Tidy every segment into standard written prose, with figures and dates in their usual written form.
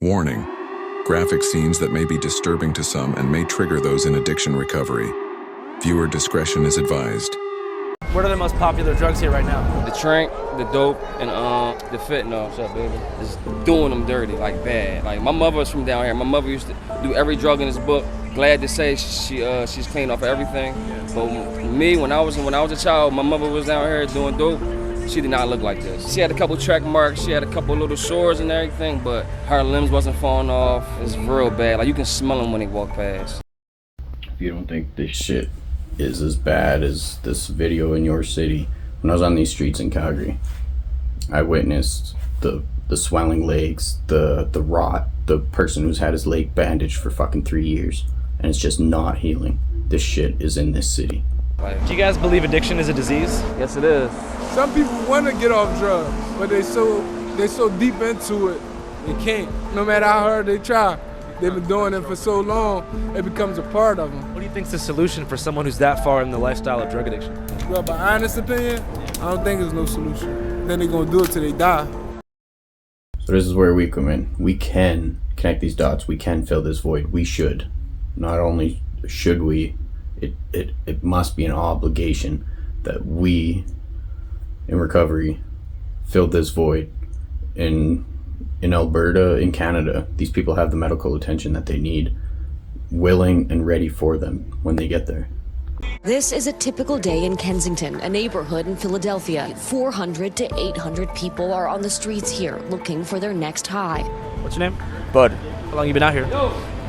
Warning: graphic scenes that may be disturbing to some and may trigger those in addiction recovery. Viewer discretion is advised. What are the most popular drugs here right now? The trank, the dope, and the fentanyl. What's up, baby? Just doing them dirty, like bad. Like my mother's from down here. My mother used to do every drug in this book. Glad to say she's clean off of everything. But me, when I was a child, my mother was down here doing dope. She did not look like this. She had a couple track marks, she had a couple little sores and everything, but her limbs wasn't falling off. It's real bad. Like you can smell them when they walk past. If you don't think this shit is as bad as this video in your city, when I was on these streets in Calgary, I witnessed the swelling legs, the rot, the person who's had his leg bandaged for fucking 3 years, and it's just not healing. This shit is in this city. Do you guys believe addiction is a disease? Yes, it is. Some people want to get off drugs, but they're so deep into it, they can't. No matter how hard they try, they've been doing it for so long, it becomes a part of them. What do you think's the solution for someone who's that far in the lifestyle of drug addiction? Well, my honest opinion, I don't think there's no solution. Then they're gonna do it till they die. So this is where we come in. We can connect these dots. We can fill this void. We should. Not only should we, it must be an obligation that we in recovery fill this void. In Alberta, in Canada, these people have the medical attention that they need, willing and ready for them when they get there. This is a typical day in Kensington, a neighborhood in Philadelphia. 400 to 800 people are on the streets here looking for their next high. What's your name? Bud. How long you been out here?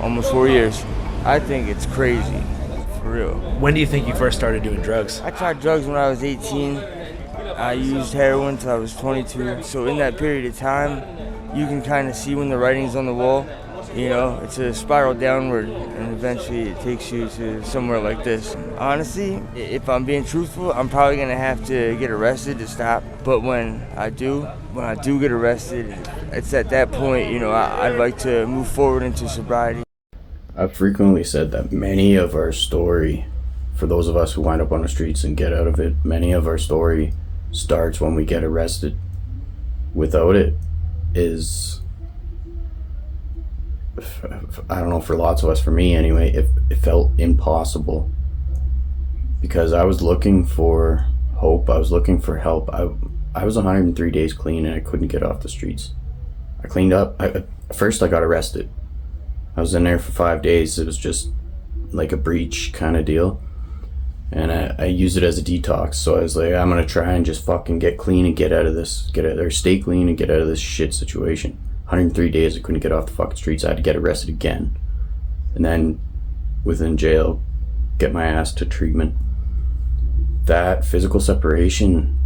Almost 4 years. I think it's crazy, for real. When do you think you first started doing drugs? I tried drugs when I was 18. I used heroin till I was 22. So in that period of time, you can kind of see when the writing's on the wall. You know, it's a spiral downward, and eventually it takes you to somewhere like this. Honestly, if I'm being truthful, I'm probably gonna have to get arrested to stop. But when I do get arrested, it's at that point, you know, I'd like to move forward into sobriety. I've frequently said that many of our story, for those of us who wind up on the streets and get out of it, many of our story starts when we get arrested. Without it is, I don't know, for lots of us, for me anyway, it felt impossible, because I was looking for hope, I was looking for help. I was 103 days clean and I couldn't get off the streets. I cleaned up. First I got arrested. I was in there for 5 days. It was just like a breach kind of deal, and I used it as a detox. So I was like, I'm gonna try and just fucking get clean and get out of this, stay clean and get out of this shit situation. 103 days I couldn't get off the fucking streets. I had to get arrested again, and then within jail get my ass to treatment. That physical separation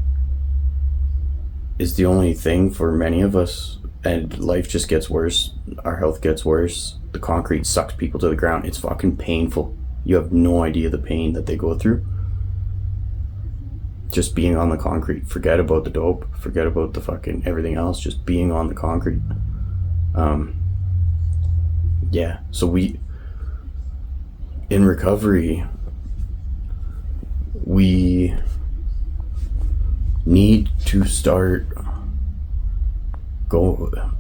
is the only thing for many of us, and life just gets worse. Our health gets worse. The concrete sucks people to the ground. It's fucking painful. You have no idea the pain that they go through just being on the concrete. Forget about the dope, forget about the fucking everything else, just being on the concrete. Yeah, so we in recovery, we need to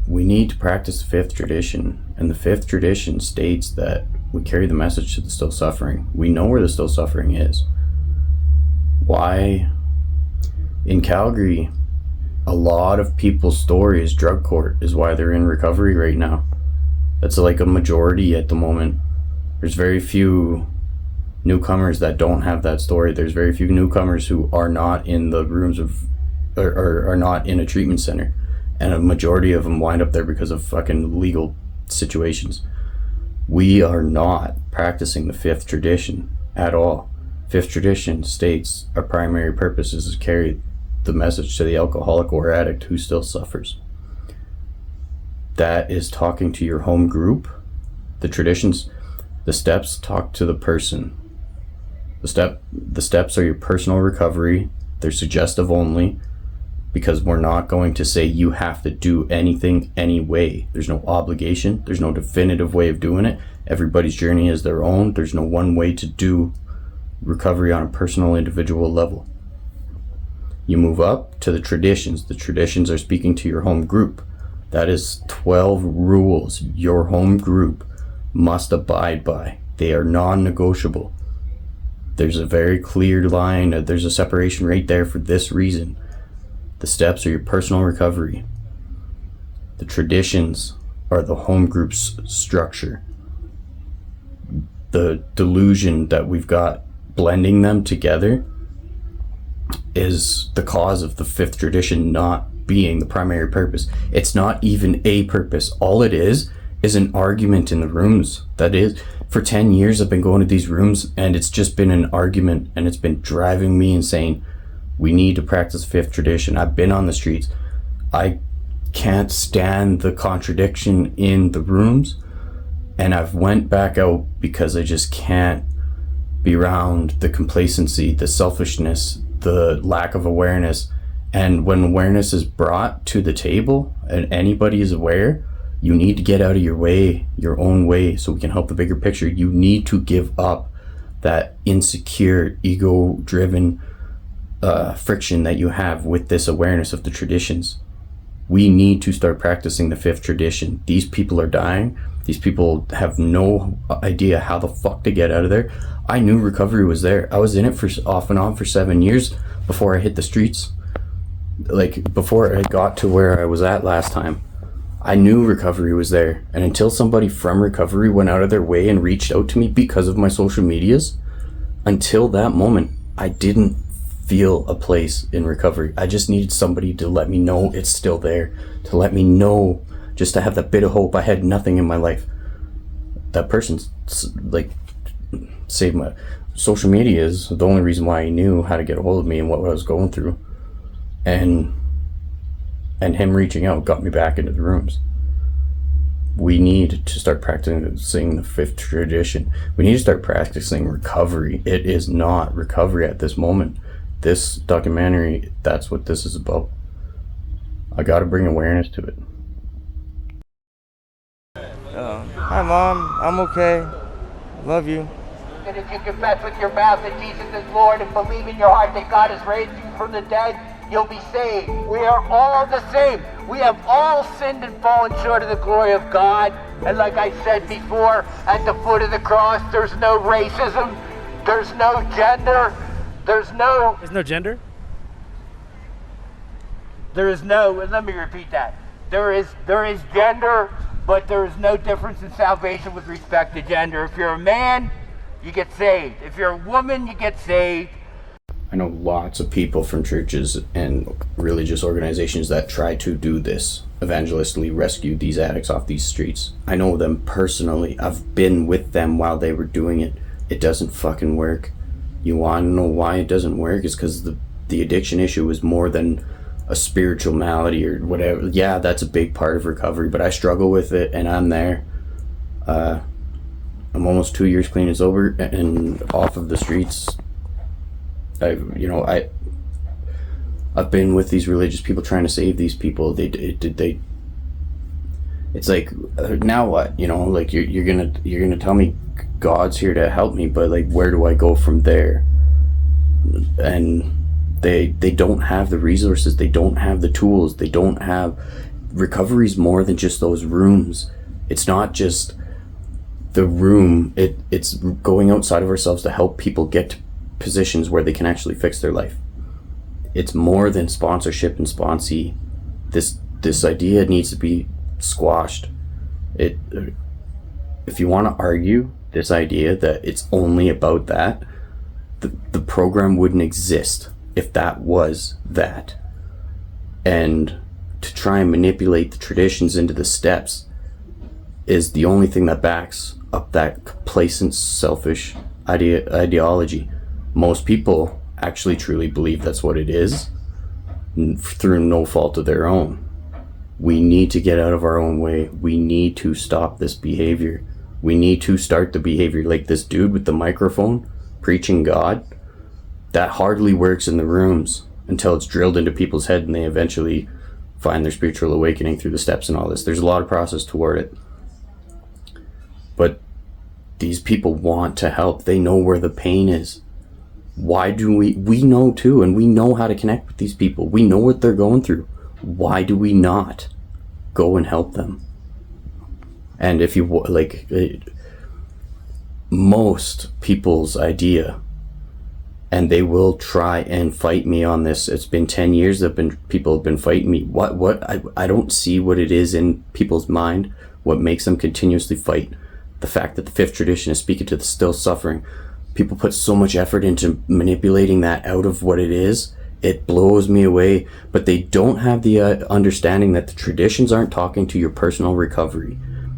we need to practice the fifth tradition, and the fifth tradition states that we carry the message to the still suffering. We know where the still suffering is. Why in Calgary, a lot of people's story is drug court, is why they're in recovery right now. That's like a majority at the moment. There's very few newcomers that don't have that story. There's very few newcomers who are not in the rooms of, or are not in a treatment center. And a majority of them wind up there because of fucking legal situations. We are not practicing the fifth tradition at all. Fifth tradition states our primary purpose is to carry the message to the alcoholic or addict who still suffers. That is talking to your home group. The traditions, the steps talk to the person. The steps are your personal recovery. They're suggestive only, because we're not going to say you have to do anything anyway. There's no obligation. There's no definitive way of doing it. Everybody's journey is their own. There's no one way to do recovery on a personal, individual level. You move up to the traditions. The traditions are speaking to your home group. That is 12 rules your home group must abide by. They are non-negotiable. There's a very clear line. There's a separation right there for this reason. The steps are your personal recovery. The traditions are the home group's structure. The delusion that we've got blending them together is the cause of the fifth tradition not being the primary purpose. It's not even a purpose. All it is an argument in the rooms. That is, for 10 years I've been going to these rooms and it's just been an argument, and it's been driving me insane. We need to practice fifth tradition. I've been on the streets. I can't stand the contradiction in the rooms, and I've went back out because I just can't be around the complacency, the selfishness, the lack of awareness. And when awareness is brought to the table and anybody is aware, you need to get out of your way, your own way, so we can help the bigger picture. You need to give up that insecure, ego-driven friction that you have with this awareness of the traditions. We need to start practicing the fifth tradition. These people are dying. These people have no idea how the fuck to get out of there. I knew recovery was there. I was in it for off and on for 7 years before I hit the streets. Like, before I got to where I was at last time, I knew recovery was there. And until somebody from recovery went out of their way and reached out to me because of my social medias, until that moment, I didn't feel a place in recovery. I just needed somebody to let me know it's still there, to let me know, just to have that bit of hope. I had nothing in my life. That person's like saved my social media is the only reason why he knew how to get a hold of me and what I was going through. And him reaching out got me back into the rooms. We need to start practicing the fifth tradition. We need to start practicing recovery. It is not recovery at this moment. This documentary, that's what this is about. I got to bring awareness to it. Hi, Mom. I'm okay. Love you. And if you confess with your mouth that Jesus is Lord and believe in your heart that God has raised you from the dead, you'll be saved. We are all the same. We have all sinned and fallen short of the glory of God. And like I said before, at the foot of the cross, there's no racism, there's no gender, there's no gender? There is no, and let me repeat that. There is gender, but there is no difference in salvation with respect to gender. If you're a man, you get saved. If you're a woman, you get saved. I know lots of people from churches and religious organizations that try to do this, evangelistically rescue these addicts off these streets. I know them personally. I've been with them while they were doing it. It doesn't fucking work. You want to know why it doesn't work? It's because the addiction issue is more than a spiritual malady or whatever. Yeah, that's a big part of recovery, but I struggle with it, and I'm there. I'm almost 2 years clean and sober and off of the streets. I've been with these religious people trying to save these people. It's like, now what? Like you're gonna tell me God's here to help me, but like, where do I go from there? And they don't have the resources. They don't have the tools. They don't have. Recovery's more than just those rooms. It's not just the room. It's going outside of ourselves to help people get to positions where they can actually fix their life. It's more than sponsorship and sponsee. This idea needs to be squashed. If you want to argue this idea that it's only about that, the program wouldn't exist if that was that. And to try and manipulate the traditions into the steps is the only thing that backs up that complacent, selfish ideology. Most people actually truly believe that's what it is, through no fault of their own. We need to get out of our own way. We need to stop this behavior. We need to start the behavior. Like this dude with the microphone preaching God, that hardly works in the rooms until it's drilled into people's head and they eventually find their spiritual awakening through the steps and all this. There's a lot of process toward it. But these people want to help. They know where the pain is. Why do we know too, and we know how to connect with these people. We know what they're going through. Why do we not? go and help them. And if you like, most people's idea, and they will try and fight me on this. It's been 10 years that people have been fighting me. I don't see what it is in people's mind, what makes them continuously fight. The fact that the fifth tradition is speaking to the still suffering. People put so much effort into manipulating that out of what it is. It blows me away. But they don't have the understanding that the traditions aren't talking to your personal recovery.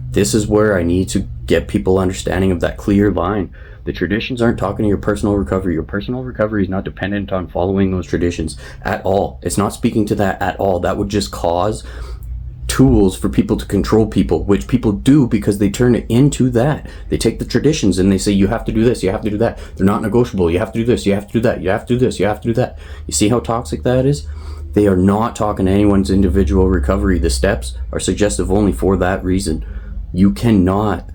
This is where I need to get people understanding of that clear line. The traditions aren't talking to your personal recovery. Your personal recovery is not dependent on following those traditions at all. It's not speaking to that at all. That would just cause tools for people to control people, which people do because they turn it into that. They take the traditions and they say, you have to do this, you have to do that. They're not negotiable. You have to do this, you have to do that, you have to do this, you have to do that. You see how toxic that is? They are not talking to anyone's individual recovery. The steps are suggestive only for that reason. You cannot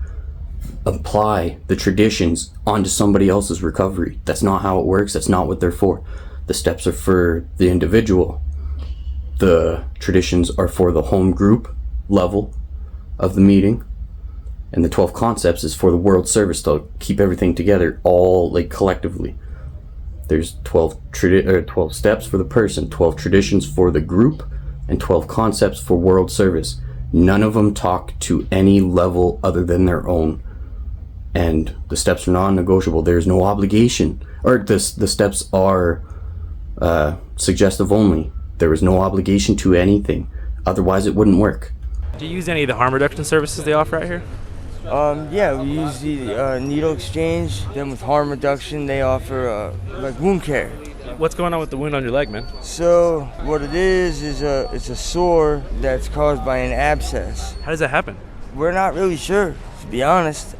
apply the traditions onto somebody else's recovery. That's not how it works. That's not what they're for. The steps are for the individual. The traditions are for the home group level of the meeting, and the 12 concepts is for the world service to keep everything together, all like collectively. There's 12 steps for the person, 12 traditions for the group, and 12 concepts for world service. None of them talk to any level other than their own. And the steps are non-negotiable. There's no obligation, or the steps are suggestive only. There is no obligation to anything. Otherwise, it wouldn't work. Do you use any of the harm reduction services they offer out here? Yeah, we use the needle exchange. Then with harm reduction, they offer like wound care. What's going on with the wound on your leg, man? So what it is it's a sore that's caused by an abscess. How does that happen? We're not really sure, to be honest.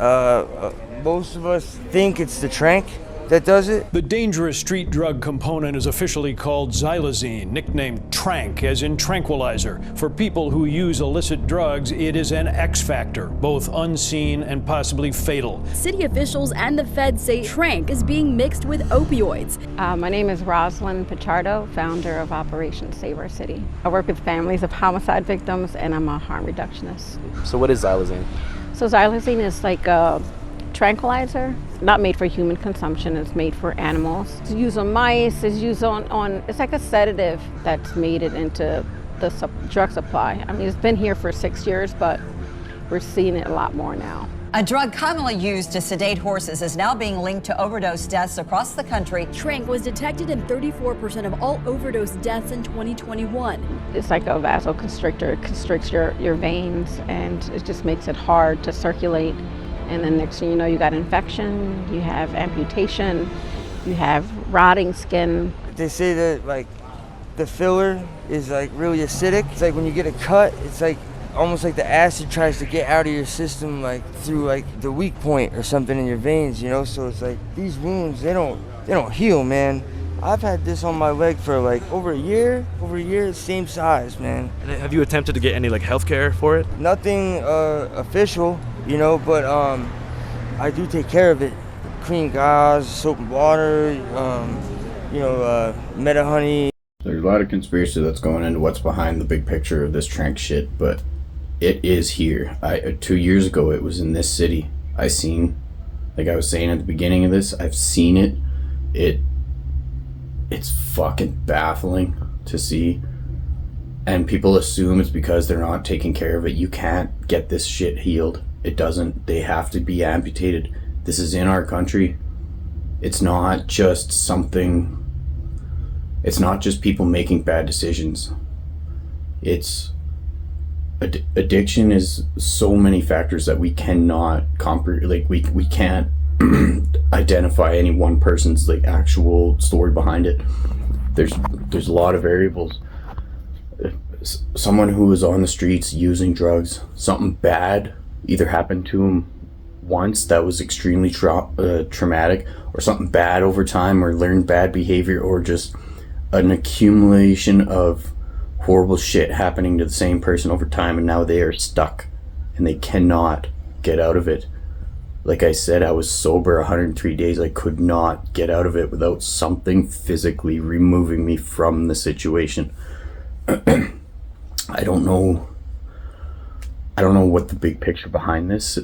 Most of us think it's the tranq that does it. The dangerous street drug component is officially called xylazine, nicknamed tranq, as in tranquilizer. For people who use illicit drugs, it is an X factor, both unseen and possibly fatal. City officials and the feds say tranq is being mixed with opioids. My name is Rosalind Pichardo, founder of Operation Save Our City. I work with families of homicide victims, and I'm a harm reductionist. So what is xylazine? So xylazine is like a tranquilizer, not made for human consumption. It's made for animals. It's used on mice. It's used on it's like a sedative that's made it into the drug supply. I mean, it's been here for 6 years, but we're seeing it a lot more now. A drug commonly used to sedate horses is now being linked to overdose deaths across the country. Tranq was detected in 34% of all overdose deaths in 2021. It's like a vasoconstrictor. It constricts your veins, and it just makes it hard to circulate. And then next thing you know, you got infection, you have amputation, you have rotting skin. They say that like the filler is like really acidic. It's like when you get a cut, it's like almost like the acid tries to get out of your system like through like the weak point or something in your veins, you know? So it's like these wounds, they don't heal, man. I've had this on my leg for like over a year, same size, man. And have you attempted to get any like health care for it? Nothing official, you know, but I do take care of it. Clean gauze, soap and water, Meta honey. There's a lot of conspiracy that's going into what's behind the big picture of this tranq shit, but it is here. 2 years ago, it was in this city. Like I was saying at the beginning of this, I've seen it. It's fucking baffling to see. And people assume it's because they're not taking care of it. You can't get this shit healed. It doesn't. They have to be amputated. This is in our country. It's not just something. It's not just people making bad decisions. It's addiction is so many factors that we cannot comprehend. Like we can't identify any one person's like actual story behind it. There's a lot of variables. Someone who is on the streets using drugs, something bad either happened to him once that was extremely traumatic, or something bad over time, or learned bad behavior, or just an accumulation of horrible shit happening to the same person over time, and now they are stuck and they cannot get out of it. Like I said, I was sober 103 days. I could not get out of it without something physically removing me from the situation. I don't know I don't know what the big picture behind this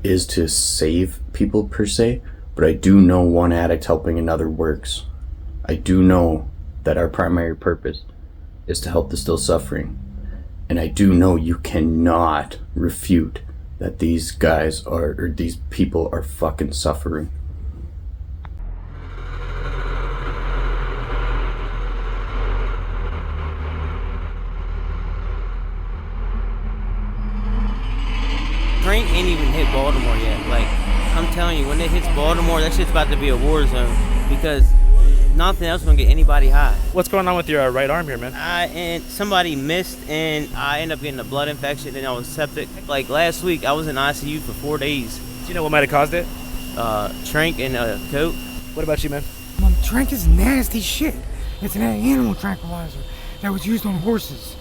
is to save people per se, but I do know one addict helping another works. I do know that our primary purpose is to help the still suffering. And I do know you cannot refute that these guys are, or these people are fucking suffering. Train ain't even hit Baltimore yet. Like, I'm telling you, when it hits Baltimore, that shit's about to be a war zone because nothing else gonna get anybody high. What's going on with your right arm here, man? And somebody missed, and I ended up getting a blood infection, and I was septic. Like last week, I was in ICU for 4 days. Do you know what might have caused it? Trank and a coke. What about you, man? Trank is nasty shit. It's an animal tranquilizer that was used on horses.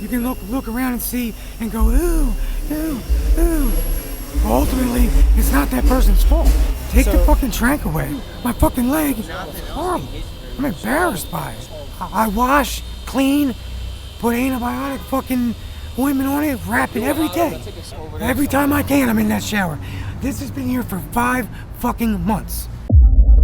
You can look around and see and go, ooh, ooh, ooh. But ultimately, it's not that person's fault. Take the fucking trank away. My fucking leg is horrible. I'm embarrassed by it. I wash, clean, put antibiotic fucking ointment on it, wrap it every day. Every time I can, I'm in that shower. This has been here for 5 fucking months.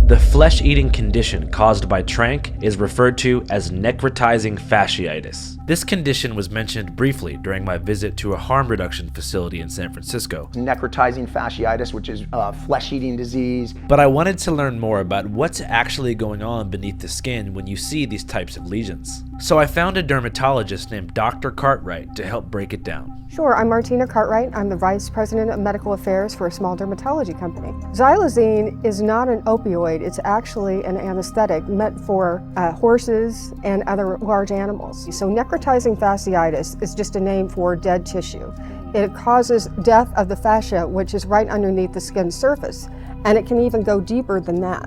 The flesh-eating condition caused by trank is referred to as necrotizing fasciitis. This condition was mentioned briefly during my visit to a harm reduction facility in San Francisco. Necrotizing fasciitis, which is a flesh-eating disease. But I wanted to learn more about what's actually going on beneath the skin when you see these types of lesions. So I found a dermatologist named Dr. Cartwright to help break it down. Sure, I'm Martina Cartwright. I'm the Vice President of Medical Affairs for a small dermatology company. Xylazine is not an opioid, it's actually an anesthetic meant for horses and other large animals. So necrotizing fasciitis is just a name for dead tissue. It causes death of the fascia, which is right underneath the skin surface, and it can even go deeper than that.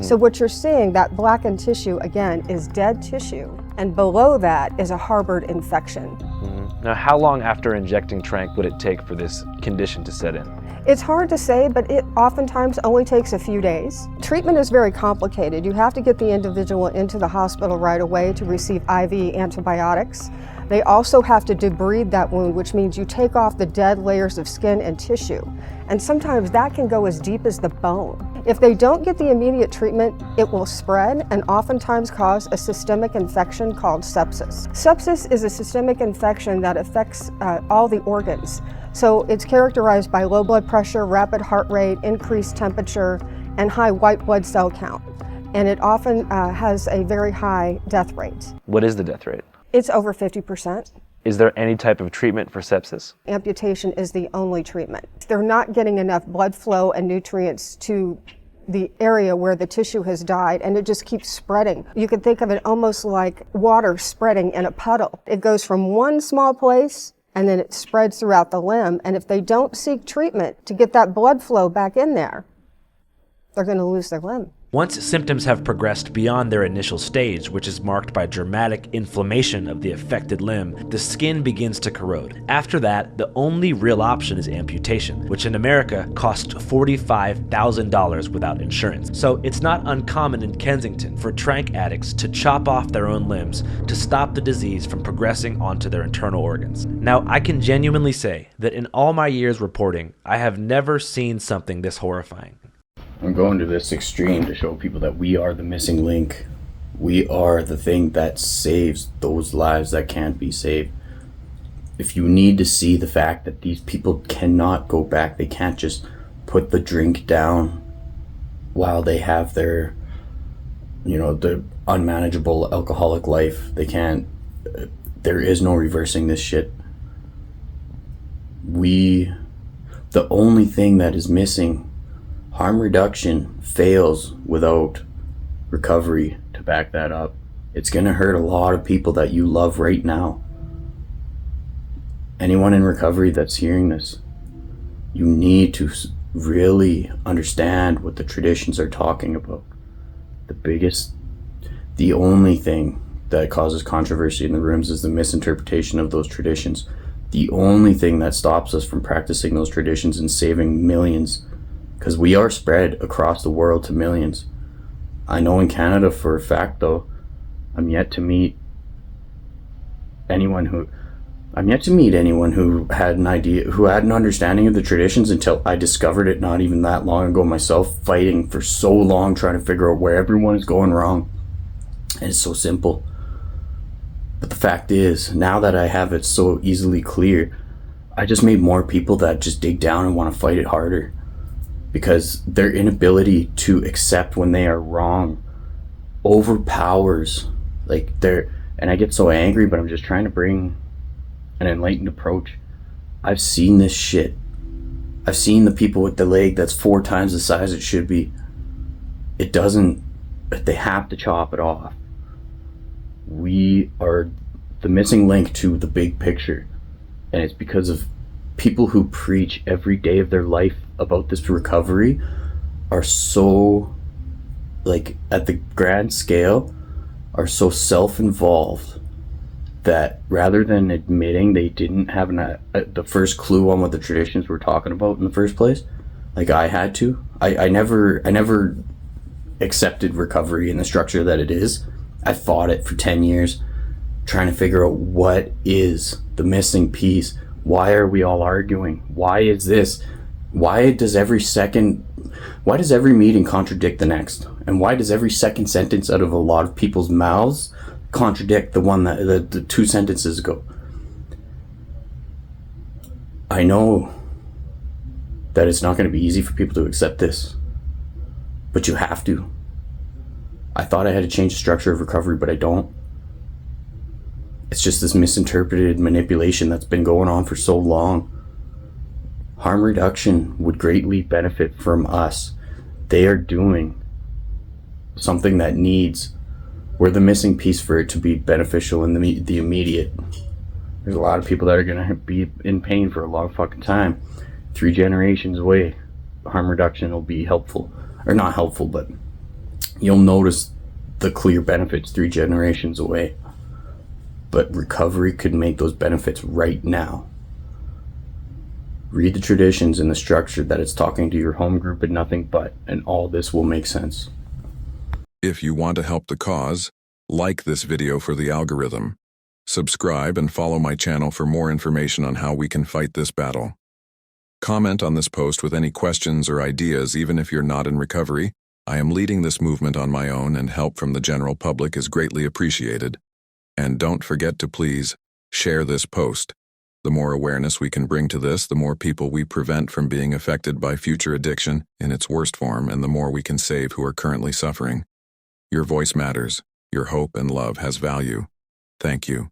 So what you're seeing, that blackened tissue, again, is dead tissue, and below that is a harbored infection. Now, how long after injecting trank would it take for this condition to set in? It's hard to say, but it oftentimes only takes a few days. Treatment is very complicated. You have to get the individual into the hospital right away to receive IV antibiotics. They also have to debride that wound, which means you take off the dead layers of skin and tissue. And sometimes that can go as deep as the bone. If they don't get the immediate treatment, it will spread and oftentimes cause a systemic infection called sepsis. Sepsis is a systemic infection that affects all the organs. So it's characterized by low blood pressure, rapid heart rate, increased temperature, and high white blood cell count. And it often has a very high death rate. What is the death rate? It's over 50%. Is there any type of treatment for sepsis? Amputation is the only treatment. They're not getting enough blood flow and nutrients to the area where the tissue has died, and it just keeps spreading. You can think of it almost like water spreading in a puddle. It goes from one small place and then it spreads throughout the limb, and if they don't seek treatment to get that blood flow back in there, they're going to lose their limb. Once symptoms have progressed beyond their initial stage, which is marked by dramatic inflammation of the affected limb, the skin begins to corrode. After that, the only real option is amputation, which in America costs $45,000 without insurance. So it's not uncommon in Kensington for trank addicts to chop off their own limbs to stop the disease from progressing onto their internal organs. Now, I can genuinely say that in all my years reporting, I have never seen something this horrifying. I'm going to this extreme to show people that we are the missing link. We are the thing that saves those lives that can't be saved. If you need to see the fact that these people cannot go back, they can't just put the drink down while they have their, the unmanageable alcoholic life. They can't, there is no reversing this shit. The only thing that is missing, harm reduction fails without recovery to back that up. It's going to hurt a lot of people that you love right now. Anyone in recovery that's hearing this, you need to really understand what the traditions are talking about. The only thing that causes controversy in the rooms is the misinterpretation of those traditions. The only thing that stops us from practicing those traditions and saving millions, because we are spread across the world to millions. I know in Canada for a fact, though, I'm yet to meet anyone who, I'm yet to meet anyone who had an idea, who had an understanding of the traditions until I discovered it not even that long ago myself, fighting for so long trying to figure out where everyone is going wrong. And it's so simple. But the fact is, now that I have it so easily clear, I just made more people that just dig down and want to fight it harder. Because their inability to accept when they are wrong overpowers, like, and I get so angry, but I'm just trying to bring an enlightened approach. I've seen this shit. I've seen the people with the leg that's 4 times the size it should be. It doesn't, they have to chop it off. We are the missing link to the big picture. And it's because of people who preach every day of their life about this recovery are so, like, at the grand scale, are so self-involved that rather than admitting they didn't have the first clue on what the traditions were talking about in the first place, like I had to, I never accepted recovery in the structure that it is. I fought it for 10 years, trying to figure out what is the missing piece. Why are we all arguing? Why is this? Why does every meeting contradict the next? And why does every second sentence out of a lot of people's mouths contradict the one that the 2 sentences ago? I know that it's not going to be easy for people to accept this, but you have to. I thought I had to change the structure of recovery, but I don't. It's just this misinterpreted manipulation that's been going on for so long. Harm reduction would greatly benefit from us. They are doing something that we're the missing piece for it to be beneficial in the immediate. There's a lot of people that are going to be in pain for a long fucking time. 3 generations away, harm reduction will be helpful. Or not helpful, but you'll notice the clear benefits 3 generations away. But recovery could make those benefits right now. Read the traditions and the structure that it's talking to your home group and nothing but, and all this will make sense. If you want to help the cause, like this video for the algorithm. Subscribe and follow my channel for more information on how we can fight this battle. Comment on this post with any questions or ideas, even if you're not in recovery. I am leading this movement on my own, and help from the general public is greatly appreciated. And don't forget to please share this post. The more awareness we can bring to this, the more people we prevent from being affected by future addiction in its worst form, and the more we can save who are currently suffering. Your voice matters. Your hope and love has value. Thank you.